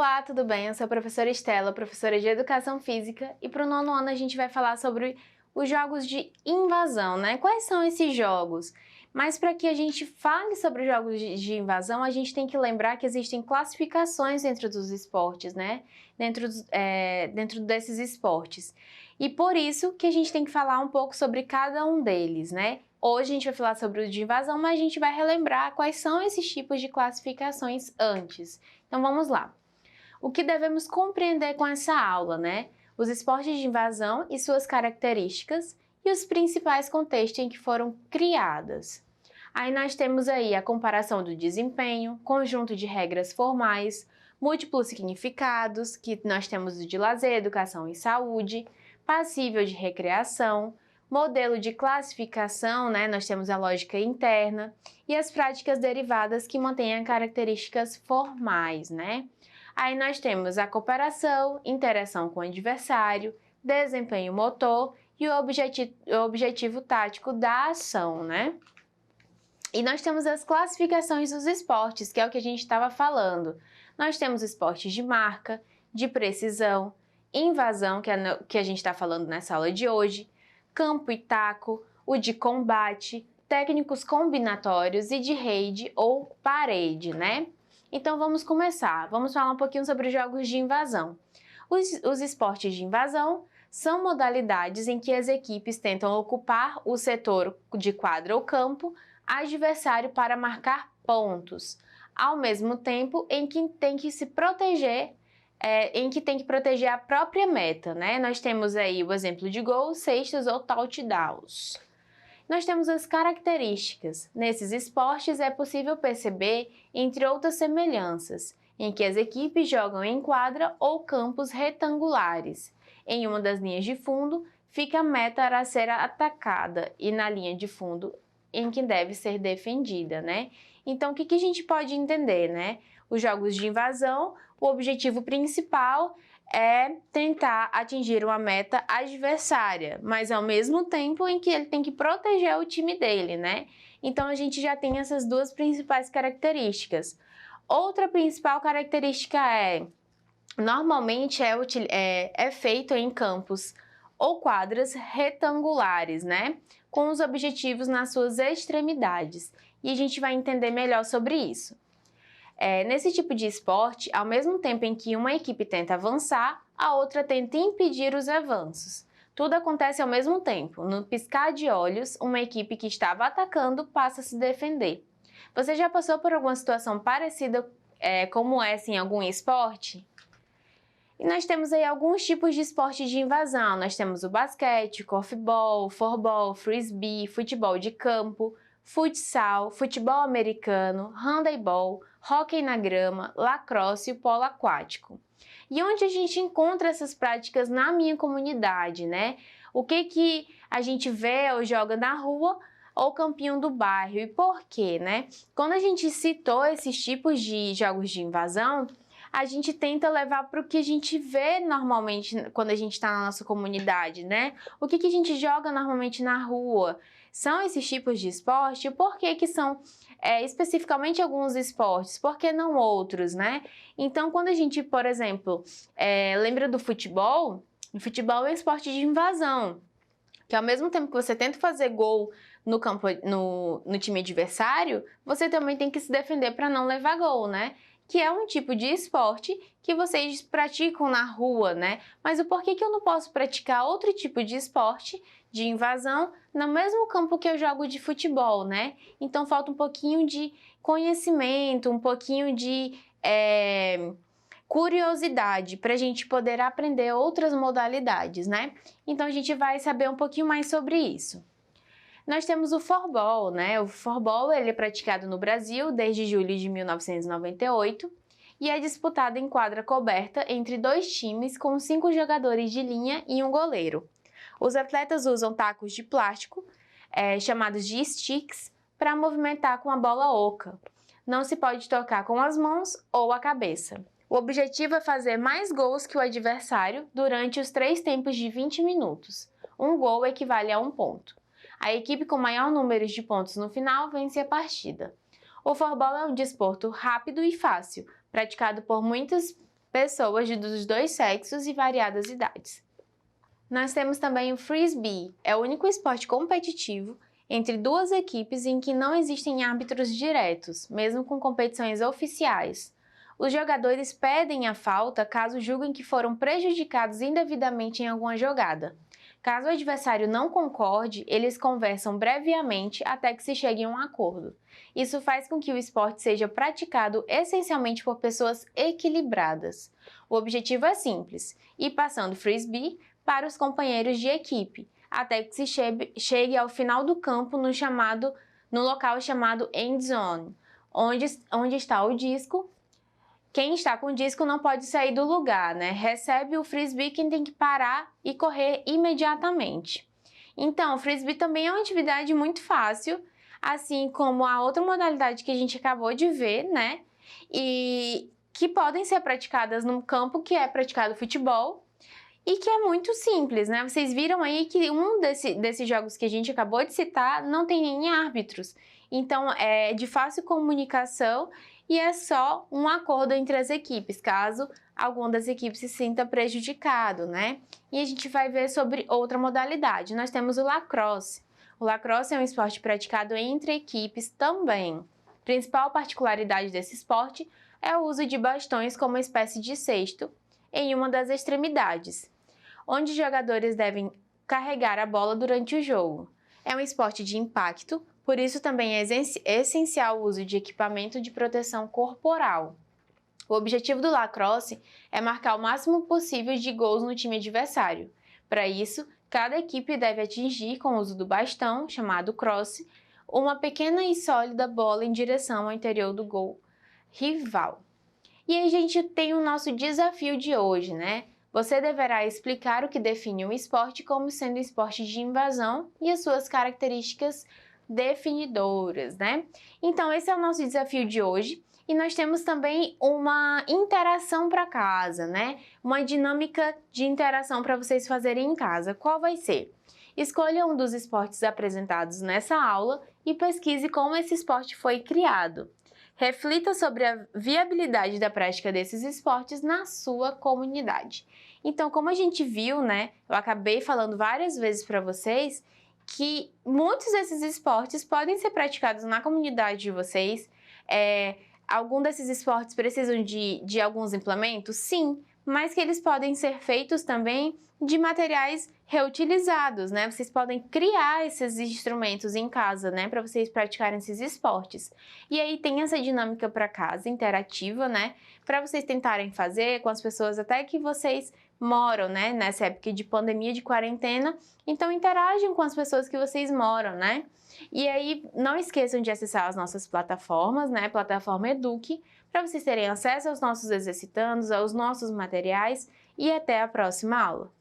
Olá, tudo bem? Eu sou a professora Estela, professora de Educação Física, e para o nono ano a gente vai falar sobre os jogos de invasão, né? Quais são esses jogos? Mas para que a gente fale sobre os jogos de invasão, a gente tem que lembrar que existem classificações dentro dos esportes, né? Dentro desses esportes. E por isso que a gente tem que falar um pouco sobre cada um deles, né? Hoje a gente vai falar sobre o de invasão, mas a gente vai relembrar quais são esses tipos de classificações antes. Então vamos lá. O que devemos compreender com essa aula, né? Os esportes de invasão e suas características e os principais contextos em que foram criadas. Aí nós temos aí a comparação do desempenho, conjunto de regras formais, múltiplos significados, que nós temos o de lazer, educação e saúde, passível de recreação, modelo de classificação, né? Nós temos a lógica interna e as práticas derivadas que mantêm características formais, né? Aí nós temos a cooperação, interação com o adversário, desempenho motor e o objetivo tático da ação, né? E nós temos as classificações dos esportes, que é o que a gente estava falando. Nós temos esportes de marca, de precisão, invasão, que é o que a gente está falando nessa aula de hoje, campo e taco, o de combate, técnicos combinatórios e de rede ou parede, né? Então vamos começar. Vamos falar um pouquinho sobre os jogos de invasão. Os esportes de invasão são modalidades em que as equipes tentam ocupar o setor de quadra ou campo adversário para marcar pontos, ao mesmo tempo em que tem que se proteger, tem que proteger a própria meta, né? Nós temos aí o exemplo de gols, cestas ou touchdowns. Nós temos as características. Nesses esportes é possível perceber, entre outras semelhanças, em que as equipes jogam em quadra ou campos retangulares. Em uma das linhas de fundo fica a meta a ser atacada e na linha de fundo em que deve ser defendida, né? Então, o que a gente pode entender, né? Os jogos de invasão, o objetivo principal é tentar atingir uma meta adversária, mas ao mesmo tempo em que ele tem que proteger o time dele, né? Então a gente já tem essas duas principais características. Outra principal característica normalmente é feito em campos ou quadras retangulares, né? Com os objetivos nas suas extremidades. E a gente vai entender melhor sobre isso. Nesse tipo de esporte, ao mesmo tempo em que uma equipe tenta avançar, a outra tenta impedir os avanços. Tudo acontece ao mesmo tempo. No piscar de olhos, uma equipe que estava atacando passa a se defender. Você já passou por alguma situação parecida como essa em algum esporte? E nós temos aí alguns tipos de esporte de invasão. Nós temos o basquete, corfball, floorball, frisbee, futebol de campo, futsal, futebol americano, handebol, hóquei na grama, lacrosse e o polo aquático. E onde a gente encontra essas práticas na minha comunidade, né? O que a gente vê ou joga na rua ou campinho do bairro e por quê, né? Quando a gente citou esses tipos de jogos de invasão, a gente tenta levar para o que a gente vê normalmente quando a gente está na nossa comunidade, né? O que a gente joga normalmente na rua? São esses tipos de esporte? E por que são especificamente alguns esportes? Por que não outros, né? Então, quando a gente, por exemplo, lembra do futebol, o futebol é um esporte de invasão, que ao mesmo tempo que você tenta fazer gol no campo, no time adversário, você também tem que se defender para não levar gol, né? Que é um tipo de esporte que vocês praticam na rua, né? Mas o porquê que eu não posso praticar outro tipo de esporte de invasão no mesmo campo que eu jogo de futebol, né? Então falta um pouquinho de conhecimento, um pouquinho de curiosidade para a gente poder aprender outras modalidades, né? Então a gente vai saber um pouquinho mais sobre isso. Nós temos o floorball, né? O floorball ele é praticado no Brasil desde julho de 1998 e é disputado em quadra coberta entre dois times com 5 jogadores de linha e um goleiro. Os atletas usam tacos de plástico, chamados de sticks, para movimentar com a bola oca. Não se pode tocar com as mãos ou a cabeça. O objetivo é fazer mais gols que o adversário durante os 3 tempos de 20 minutos. Um gol equivale a 1 ponto. A equipe com maior número de pontos no final vence a partida. O floorball é um desporto rápido e fácil, praticado por muitas pessoas dos dois sexos e variadas idades. Nós temos também o Frisbee, é o único esporte competitivo entre duas equipes em que não existem árbitros diretos, mesmo com competições oficiais. Os jogadores pedem a falta caso julguem que foram prejudicados indevidamente em alguma jogada. Caso o adversário não concorde, eles conversam brevemente até que se chegue a um acordo. Isso faz com que o esporte seja praticado essencialmente por pessoas equilibradas. O objetivo é simples: ir passando frisbee para os companheiros de equipe, até que se chegue ao final do campo no local chamado end zone, onde está o disco. Quem está com o disco não pode sair do lugar, né? Recebe o frisbee quem tem que parar e correr imediatamente. Então, o frisbee também é uma atividade muito fácil, assim como a outra modalidade que a gente acabou de ver, né? E que podem ser praticadas num campo que é praticado futebol e que é muito simples, né? Vocês viram aí que um desses jogos que a gente acabou de citar não tem nem árbitros. Então, é de fácil comunicação e é só um acordo entre as equipes, caso alguma das equipes se sinta prejudicado, né? E a gente vai ver sobre outra modalidade. Nós temos o lacrosse. O lacrosse é um esporte praticado entre equipes também. A principal particularidade desse esporte é o uso de bastões como uma espécie de cesto em uma das extremidades, onde os jogadores devem carregar a bola durante o jogo. É um esporte de impacto, por isso também é essencial o uso de equipamento de proteção corporal. O objetivo do lacrosse é marcar o máximo possível de gols no time adversário. Para isso, cada equipe deve atingir, com o uso do bastão, chamado crosse, uma pequena e sólida bola em direção ao interior do gol rival. E aí a gente tem o nosso desafio de hoje, né? Você deverá explicar o que define o esporte como sendo um esporte de invasão e as suas características definidoras, né? Então, esse é o nosso desafio de hoje. E nós temos também uma interação para casa, né? Uma dinâmica de interação para vocês fazerem em casa. Qual vai ser? Escolha um dos esportes apresentados nessa aula e pesquise como esse esporte foi criado. Reflita sobre a viabilidade da prática desses esportes na sua comunidade. Então, como a gente viu, né? Eu acabei falando várias vezes para vocês que muitos desses esportes podem ser praticados na comunidade de vocês. Algum desses esportes precisam de alguns implementos? Sim, mas que eles podem ser feitos também de materiais reutilizados, né? Vocês podem criar esses instrumentos em casa, né? Para vocês praticarem esses esportes. E aí tem essa dinâmica para casa, interativa, né? Para vocês tentarem fazer com as pessoas até que vocês moram, né? Nessa época de pandemia, de quarentena. Então, interagem com as pessoas que vocês moram, né? E aí, não esqueçam de acessar as nossas plataformas, né? Plataforma Eduque, para vocês terem acesso aos nossos exercitandos, aos nossos materiais e até a próxima aula.